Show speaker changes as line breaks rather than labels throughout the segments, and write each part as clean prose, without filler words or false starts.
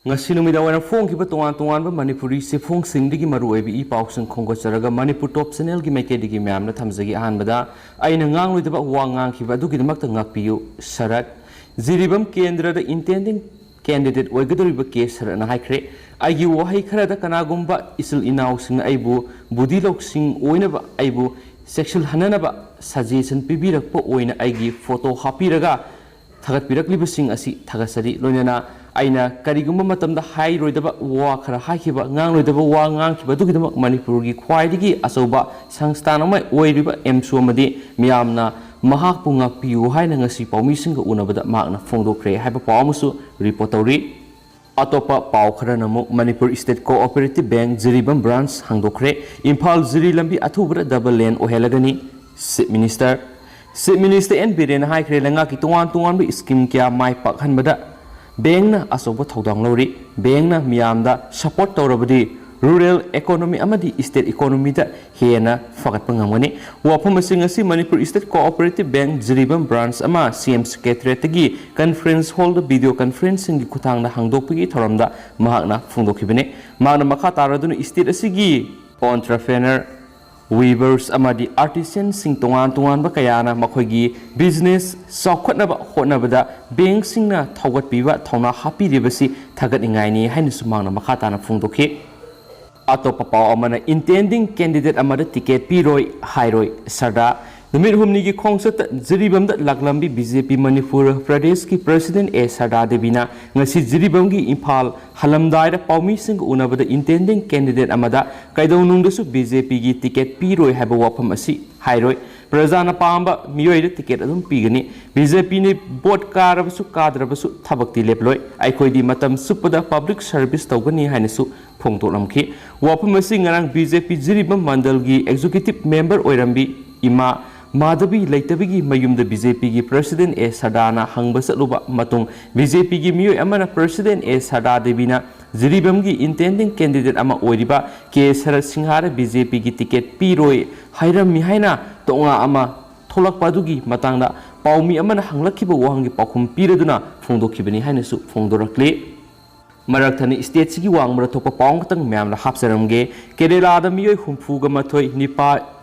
Ngashi numidawana phone ki ba tongan ba Manipuri se phone singdigi maruebi I pausing khonggocharaga Manipur top channel gi makedigi myamna thamjagi ahanbada aina ngangloidaba wangang ki ba dugi damakta ngakpiyu sarat jiribam kendra da intending candidate oigadoriba case sarana haikre aigi wahai khara da kanagumba isil inaw sing aibu budi lok sing oinaba aibu sexual hananaba suggestion pibirakpo oina aigi photo hapiraga thagat pirakliba sing asi thagasari loinana aina karigumba matamda hai roidaba wa khara haikiba ngang roidaba wa ngang kiba dugidama Manipur gi khwaidigi asoba sangstan amai oiriba emsu amadi miyamna mahak punga piu haina ngasi paumi singa unabada makna phongdokre haiba pawmusu report tawri atopa paw khara namu Manipur State Cooperative Bank Jiribam branch hangdokre Imphal Jiri lambi athubra double lane ohelagani Chief Minister N Biren haikre langa ki tuan bi scheme kya mai pak hanbada Bank na asoba thodang lori bank na miyamda support tawrabadi rural economy amadi state economy da hena fagat pangamani wapam singasi Manipur State Cooperative Bank Jiribam branch ama CM Secretariat gi conference hall da video conferencing gi khutang na hangdokpigi thoramda mahakna phungdokhibene magna makha taradun state asigi entrepreneur weavers amadi artisans sing tongan ba kayana makhoigi business sokhatnaba hotnabada bank singna thogat piwa thona happy ribasi thagat ingaini hainu sumangna makha tana phungdokhi atopa paw amana intending candidate amada ticket piroi hairoi sarda numit humni gi khongsat Jiribam da laglambi BJP Manipur Pradesh ki president A Sarda Devina ngasi Jiribam gi Imphal halamdai da paumi sing unabada intending candidate amada kaidonung da su BJP gi ticket piroi haba wapam asi hairoi prajana pamba miyoi da ticket adum pigani BJP ne vote karabasu kadrabasu thabakti leploi aikhoidi matam supada public service tawgani hainasu phongtolamki wapam asi ngarang BJP Jiribam mandal gi executive member oirambi ima Madhabi Laitabigi Mayum the BJP gi President A Sadana Hangbasaluba Matung BJP gi Miyo Amana President A Sada Devina Jiribam gi intending candidate ama oiriba K Sarat Singhara BJP gi ticket piroi Hairam Mihaina Tonga ama Tholak Padugi Matangda Paumi Amana Hanglakiba Wahangi Pakum Piraduna Phongdokibani Hainasu Phongdorakle Marathani state sigi wang maratopa pawngtang myamna hapsaramge Kerala da Miyo Humfuga Mathoi Nipa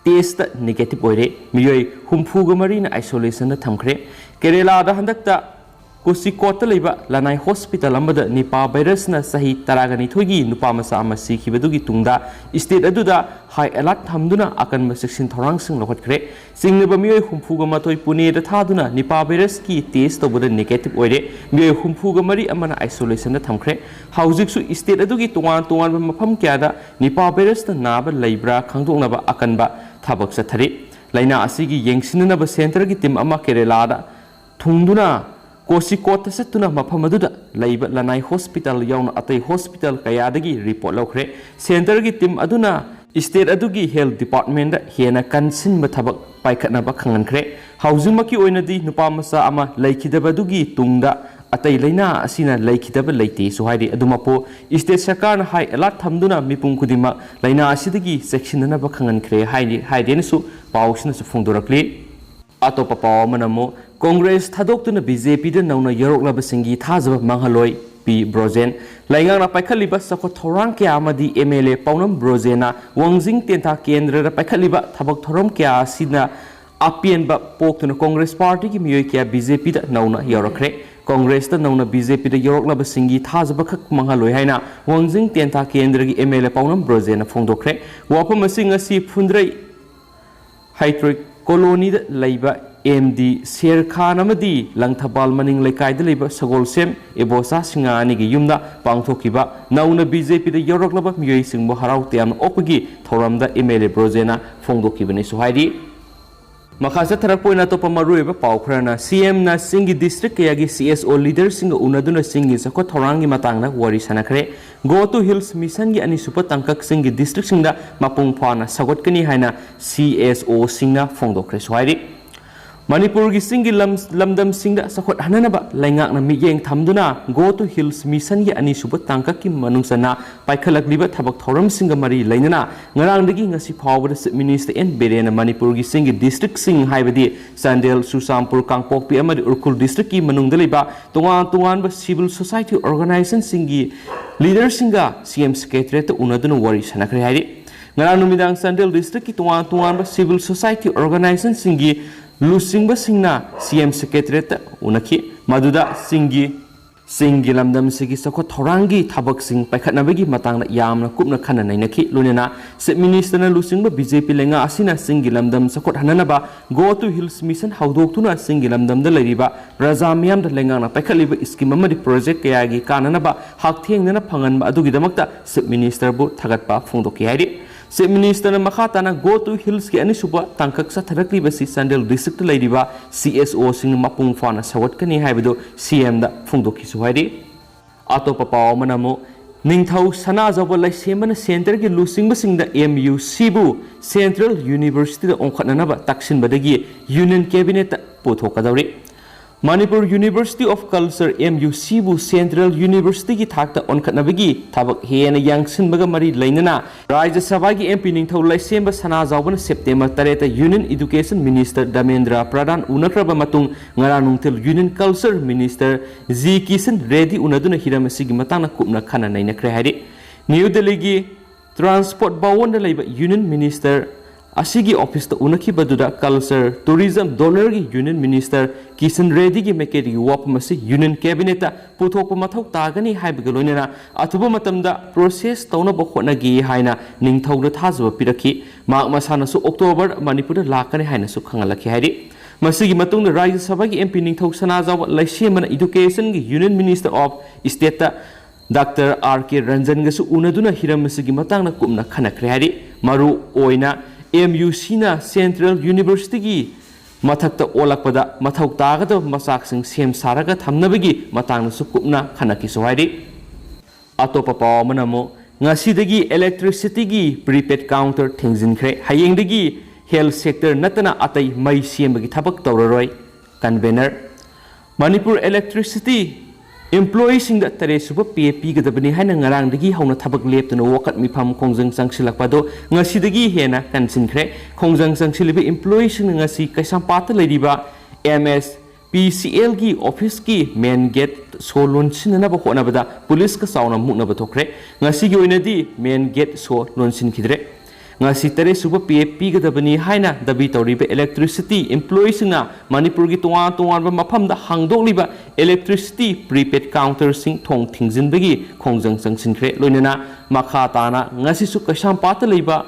test negative oire miyoi humfuga marina isolation na thamkhre Kerala da handakta Kosikota leiba lanai hospital amada Nipah virus na sahi taragani thogi nupa masa ama sikhibadugi tungda state aduda high alert thamduna akan section thorang sing lokhatkre singneba miyoi humfuga matoi Pune da thaduna Nipah virus ki test tobuda negative oire miyoi humfuga mari amana isolation na thamkhre haujik su state adugi tungan mafam kya da Nipah virus na naba leibra khangdoknaba akanba thabak sathari laina asigi yengsinaba center gi team ama Kerala da thungduna Kosikota setuna mapamaduda laiba lanai hospital yauna atai hospital kayadagi report lokre center gi team aduna state adugi health department da hena kansin mathabak paikhatna ba khangankre haujumaki oinadi nupa masa ama laikidaba dugi tungda atai laina asina laikidaba leite so haidi adumapo state sarkar na high alert thamduna mipum khudima laina asidagi section na ba khangankre haidi su pawsina su phungdorakli atopa paw manamo Congress thadokuna BJP da nauna yaroklaba singi thajaba manghaloi P Brojen Leingak na paikhaliba sakho thorang kya amadi MLA Paunam Brojena Wangjing tenta kendra da paikhaliba thabak thorom kya sina apian ba poktuna Congress party ki miyoi kya BJP da nauna yarokre Congress da nauna BJP da yaroklaba singi thajaba khak manghaloi haina Wangjing tenta kendra gi MLA Paunam Brojena phongdokre wapam singa si phundrai hydroic colony da laiba MD Sher Khan amadi Langthabal maning laikai da leba sagol sem ebosa singa ani gi yumna pangthokiba nauna BJP da yoroklaba miyoi singbo harau tiam opagi thoramda MLA Brojena phongdokibani suhaidi makhasa tharakpoina to pamarueba pawkhrana CM na singi district kayagi CSO leader singa unaduna singi sakho thorangi matangna wari sanakhre Go to Hills mission gi ani super tangkak singi district singda mapung phana sagotkani haina CSO singa phongdokre suhaidi Manipur gi singi lamdam singda sakot hananaba Leingak na miyeng thamduna Go to Hills mission gi ani suba tangka ki manungsana paikhalak liba thabak thoram singa mari leinana ngarang dagi ngasi phawbada minister en berena Manipur gi singi district sing haibadi Sandel Susampur Kangpokpi amadi Urkul district ki manungda liba tungan ba civil society organization singi leader singa CM secretary unaduna wari sanakre hairi ngarang numidang Sandel district ki tungan ba civil society organization singi Lusingba singna CM secretary unaki maduda singi lamdam sigi sako thorangi thabak sing paikhatnabagi matangna yamna kupna khana nainaki lunena se minister na lusingba BJP lenga asina singi lamdam sakot hananaba Go to Hills mission hawdoktuna singi lamdam da leriba raja miyam da lenga na paikhatliba scheme amadi project kayagi kananaba hakthengna phanganba adugi damakta se minister bu thagatpa phungdoki hairi Se Minister na makatana Go to Hills ki ani suba tangkak sa tharakli basi Sandel district laidiba CSO sing mapung fana sawat kani haibido CM da phungdoki suhairi ato papaw manamo ningthau sana jawba lai semana center ki lusingba singda MUC bu Central University da ongkhatna ba taksin badagi Union Cabinet pothokadawri Manipur University of Culture MUC bu Central University ki thakta onkhatnabagi thabak hena yangsin baga mari leinana Rajya Sabha ki MP ningthau lai semba sana jawbana September 3 Union Education Minister Damendra Pradhan unakraba matung ngara nungthil Union Culture Minister G Kishan Reddy unaduna hiramasi gi matangna kupna khana nainakre hairi New Delhi gi Transport Bawon da laiba Union Minister Asigi office ta unaki baduda Culture Tourism Donor gi Union Minister Kishan Reddy gi mekedi wap masi Union Cabinet ta puthokpa mathau tagani haibaga loinena atuba matamda process tawna bokhona gi haina ningthau da thajwa piraki mak masana su October Manipur da lakani haina su khangalaki hairi masigi matungda Rajya Sabha gi MP ningthau sana jaw laisemana Education gi Union Minister of State ta Dr. R.K. Ranjan gasu unaduna hiramasi gi matangna kumna khanakre hairi maru oina MUC na Central University gi mathakta olakpada mathau tagada masak sing sem saraga thamnabagi matangna sukupna khanaki sohairi atopa paw manamo Ngashi dagi electricity gi prepaid counter thingzinkhre hayeng dagi health sector natana atai mai sembagi thabak tawraroi convener Manipur electricity employees sing da tare suba PAP gadabani haina ngarang dagi hauna thabak leptuna wakat mifam khongjang sangsilakpado ngasi dagi hena kansinkhre khongjang sangsiliba employees sing ngasi kaisampata leiriba MS PCL gi office ki main gate solon sinana ba khona bada police ka sauna mukna ba thokre ngasi gi oinadi main gate so lon sin khidre ngasi tare suba PAP gadabani haina dabi tawriba electricity employees na Manipur gi tuwa ba mafam da hangdokliba electricity prepaid counter sing thong thingjin bagi khongjang sangsinkhre loinana makha tana ngasi su kasam pata leiba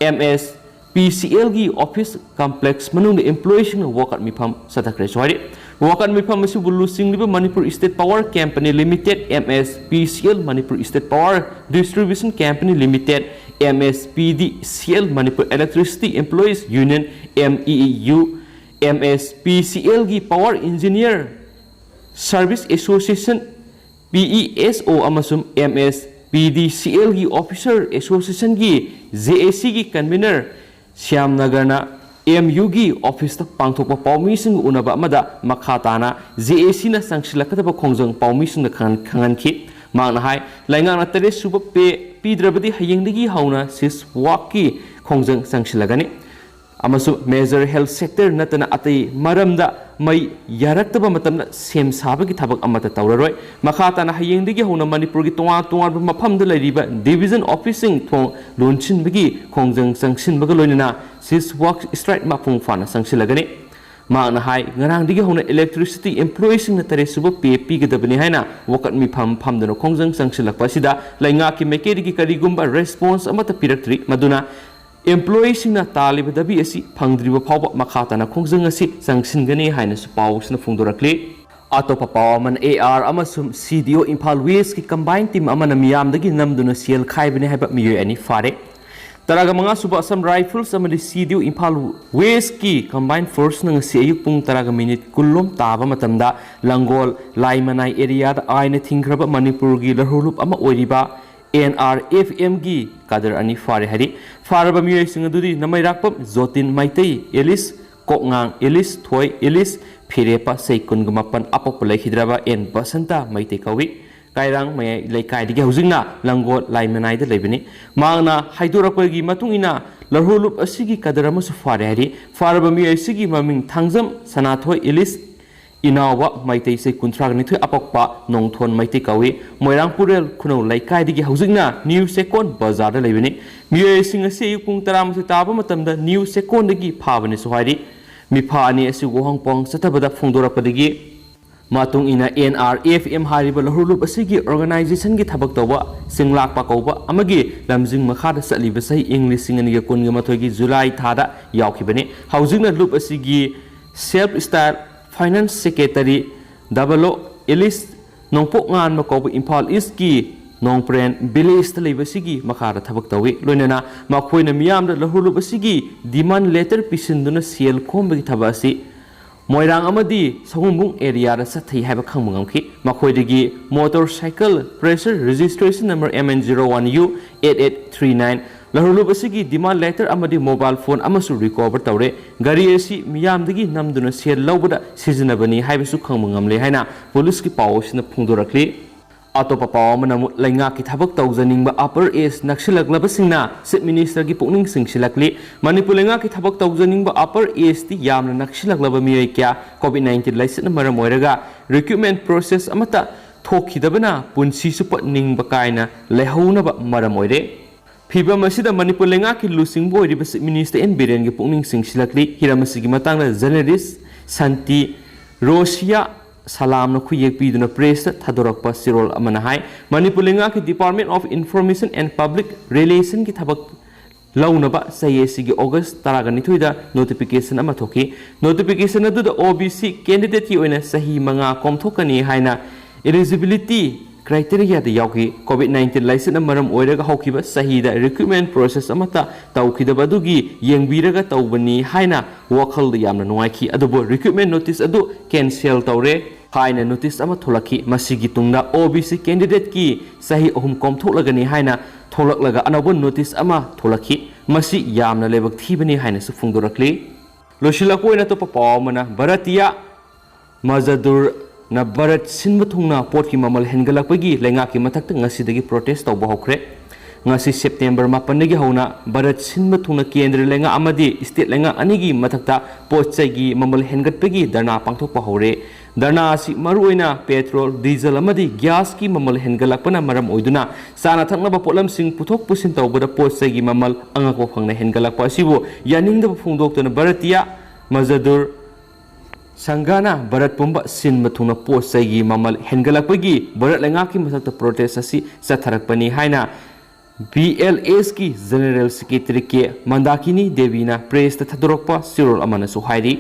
MS PCL gi office complex manung employees na work at mifam satakre swari work at mifam masu bulu singliba Manipur State Power Company Limited MS PCL Manipur State Power Distribution Company Limited MSPDCL Manipur Electricity Employees Union MEEU MSPCL gi Power Engineer Service Association PESO amasum MSPDCL gi Officer Association gi JAC gi convener Syamnagar na MU gi office ta pangthokpa pawmi sing unaba amada makhatana JAC na sangsilakataba khongjang pawmi sing khangan khi mangna hai Leingak na tare suba pe pidrabadi hayengdagi hauna sis waki khongjang sangsilagani amasu major health sector natana atai maramda mai yaraktaba matamna sem sabagi thabak amata tawraroi makhatana hayengdagi hauna Manipur gi tonga mafamda lairiba division officing thong lonchin bagi khongjang sangsin baga loinana sis work strike mapung fana sangsilagani mangna hai ngarang digi hauna electricity employees na tare suba PAP gadabani haina wakat mi pham dano khongjang sangsilakpa sida Leingak ki mekedi gi karigumba response amata piraktri maduna employees na talib dabi asi phangdriba phawba makhatana khongjang asi sangsin-gani haina su pawsna phungdorakli atopa pawaman AR amasum CDO Imphal West ki combined team amana miyamdagi namduna sel khaibani haiba miyoy ani fare Taraga mga suba Assam Rifles amadi CDO Imphal West ki combined force nang si ayuk pung taraga minute kulom taba matamda Langol Laimanai area da aina thingraba Manipur gi larhulup ama oiriba NRFM gi kadar ani fare hari faraba miyoy sing adudi namai rakpam Zotin Maitai Elis kokngang ilis thoi ilis phirepa sei kungumapan apok laikhidraba en basanta maite kawi kairang mai laikai digi haujingna langot laimanai da lebini mangna haidorakpagi matungina larhulup asigi kadarama su fare hari faraba mi asigi maming thangjam sanathoi ilis inawa maitei sei kuntrag ni thoi apokpa nongthon maitei kawi moirang purel khuno laikai digi haujingna new second bazar da lebini mi asing asi pung 10 taba matamda new second dagi phabani su hari mi pha ani asi gohang pong satabada phungdorakpadagi matung ina NRFM hariba lahurlup asigi organization gi thabak tawba singlak pa kauba amagi lamjing makhada satliba sahi English singani ga kun ga mathoi gi July thada yawkhibani haujingna lup asigi self style finance secretary double elis nongpok ngan ma kauba Imphal East gi nongpren village ta leiba sigi makhada thabak tawi loinana makhoina miyam da lahurlup asigi demand letter pisinduna sel khomba gi thabasi moirang amadi sahumbung area da sathai haiba khangmangam khi makhoidagi motorcycle pressure registration number MN01U 8839 lahurlup asigi demand letter amadi mobile phone amasu recover tawre gari asi miyam dagi namduna sel lawbada sizinabani haibasu khangmangam le haina police ki pawsina phungdorakli atopa pawamana Leingak ki thabak tawjaningba upper age nakshilaklavasingna chief minister gi pukning singsilakli Manipur Leingak ki thabak tawjaningba upper age ti yamna nakshilaklava miyai kya COVID-19 laisina maram oiraga recruitment process amata thokhidabana punsi supa ningba kaina lehaunaba maram oire phiba masida Manipur Leingak ki lusingbo riba chief minister en biren gi pukning singsilakli hiramasigi matangna journalist Santi Rosia salam na khuyek piduna press thadorakpa sirol amana hai Manipur Leingak ki Department of Information and Public Relation ki thabak launaba sayesi gi August 12 da notification ama thoki notification adu da OBC candidate ki oina sahi manga komthokani haina eligibility criteria da yauki COVID-19 license amaram oiraga haukiba sahi da recruitment process amata tawkhidaba dugi yengbiraga tawbani haina wakhal da yamna nuaiki adubo recruitment notice adu cancel tawre haina notice ama tholaki masigi tungda OBC candidate ki sahi ahum komthoklagani haina tholaklaga anabo notice ama tholaki masi yamna lebak thibani haina su phungdorakli loshilakoi na to papawmana Bharatiya Mazadur na Bharat sinba thungna port ki mamal hengalakpagi Leingak ki mathakta ngasidagi protest Touba Houkhre ngasi September 8 dagi hauna Bharat sinba thungna kendra Leingak amadi state Leingak anigi mathakta pochai gi mamal hengatpagi dharna pangthokpa hore dharna asi maruoina petrol diesel amadi gas ki mamal hengalakpana maram oiduna sana thaknaba potlam sing puthok pusin tawbada pochai gi mamal angakwa phangna hengalakpa asibu yaningda phungdoktona Bharatiya Mazadur Sangana Bharat Pumba sin mathuna pochai mamal hengalakpagi Bharat Leingak ki mathakta protest asi satharakpani haina BLS ki General Secretary ke Mandakini Devina press ta thadorokpa sirol amana su hairi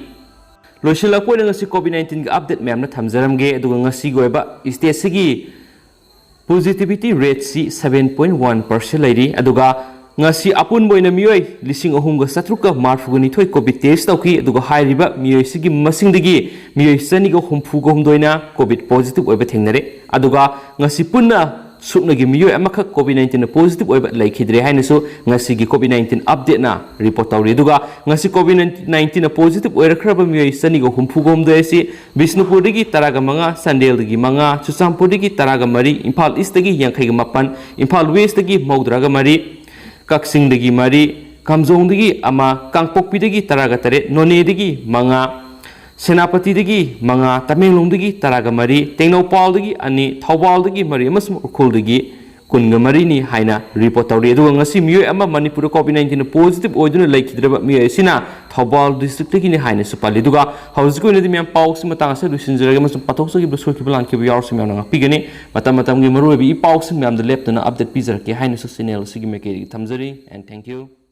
loishilakoi ngasi COVID-19 ga update ma'am na thamjaramge aduga ngasi goiba state sigi positivity rate si 7.1% lairi aduga ngasi apun boina miyoi lising ahumga satruka marfugani thoi COVID test tawki aduga hairiba miyoi sigi masingdagi miyoi saniga humfuga humdoina COVID positive oiba thengnare aduga ngasi punna supnagi miyoi amakha COVID-19 positive oiba laikhidre hainasu ngasi gi COVID-19 update na report tawri aduga ngasi COVID-19 positive oirakraba miyoi saniga humfuga humdoisi Bisnupur dagi taraga manga Sandel dagi manga Chusampur dagi taraga mari Imphal East dagi yankaiga mapan Imphal West dagi maudraga mari Kaksing dagi mari Kamjong dagi ama Kangpokpi dagi taraga tare None dagi manga Senapati dagi manga Tamenglong dagi taraga mari Tengnopal dagi ani Thoubal dagi mari amasum Ukhul dagi kunga mari ni haina report tawri aduga ngasi miyoi ama Manipur COVID-19 positive oiduna laikhidraba miyoi sina Thoubal district dagi ni haina supali aduga hausikoi nadi miyam pawsi matang asa lusinjaraga masum pathoksogi blosoki blanki yarsi miyam nga pigani matam gi marubi i pawsi miyam da leptana update pijarake haina su channel sigi mekeri thamjari and thank you